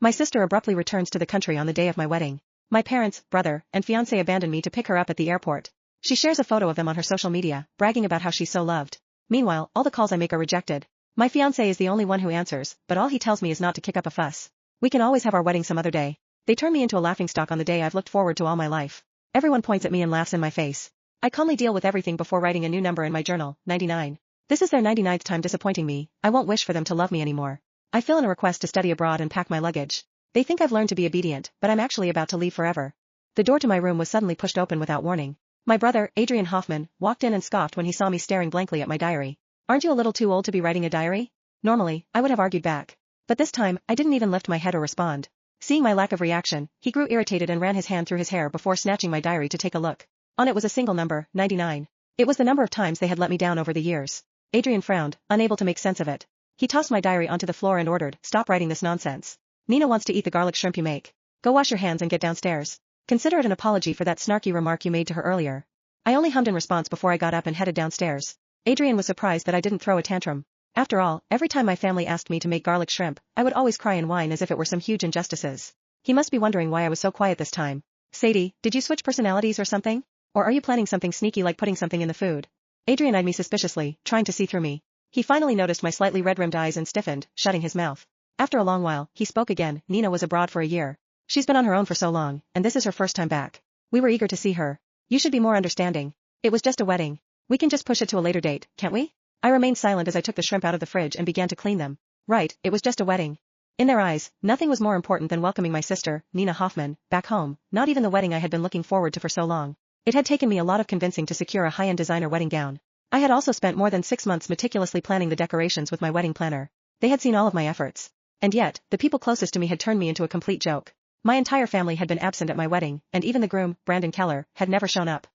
My sister abruptly returns to the country on the day of my wedding. My parents, brother, and fiancé abandoned me to pick her up at the airport. She shares a photo of them on her social media, bragging about how she's so loved. Meanwhile, all the calls I make are rejected. My fiancé is the only one who answers, but all he tells me is not to kick up a fuss. We can always have our wedding some other day. They turn me into a laughingstock on the day I've looked forward to all my life. Everyone points at me and laughs in my face. I calmly deal with everything before writing a new number in my journal, 99. This is their 99th time disappointing me. I won't wish for them to love me anymore. I fill in a request to study abroad and pack my luggage. They think I've learned to be obedient, but I'm actually about to leave forever. The door to my room was suddenly pushed open without warning. My brother, Adrian Hoffman, walked in and scoffed when he saw me staring blankly at my diary. Aren't you a little too old to be writing a diary? Normally, I would have argued back. But this time, I didn't even lift my head or respond. Seeing my lack of reaction, he grew irritated and ran his hand through his hair before snatching my diary to take a look. On it was a single number, 99. It was the number of times they had let me down over the years. Adrian frowned, unable to make sense of it. He tossed my diary onto the floor and ordered, "Stop writing this nonsense. Nina wants to eat the garlic shrimp you make. Go wash your hands and get downstairs. Consider it an apology for that snarky remark you made to her earlier." I only hummed in response before I got up and headed downstairs. Adrian was surprised that I didn't throw a tantrum. After all, every time my family asked me to make garlic shrimp, I would always cry and whine as if it were some huge injustices. He must be wondering why I was so quiet this time. "Sadie, did you switch personalities or something? Or are you planning something sneaky like putting something in the food?" Adrian eyed me suspiciously, trying to see through me. He finally noticed my slightly red-rimmed eyes and stiffened, shutting his mouth. After a long while, he spoke again. "Nina was abroad for a year. She's been on her own for so long, and this is her first time back. We were eager to see her. You should be more understanding. It was just a wedding. We can just push it to a later date, can't we?" I remained silent as I took the shrimp out of the fridge and began to clean them. Right, it was just a wedding. In their eyes, nothing was more important than welcoming my sister, Nina Hoffman, back home, not even the wedding I had been looking forward to for so long. It had taken me a lot of convincing to secure a high-end designer wedding gown. I had also spent more than 6 months meticulously planning the decorations with my wedding planner. They had seen all of my efforts. And yet, the people closest to me had turned me into a complete joke. My entire family had been absent at my wedding, and even the groom, Brandon Keller, had never shown up.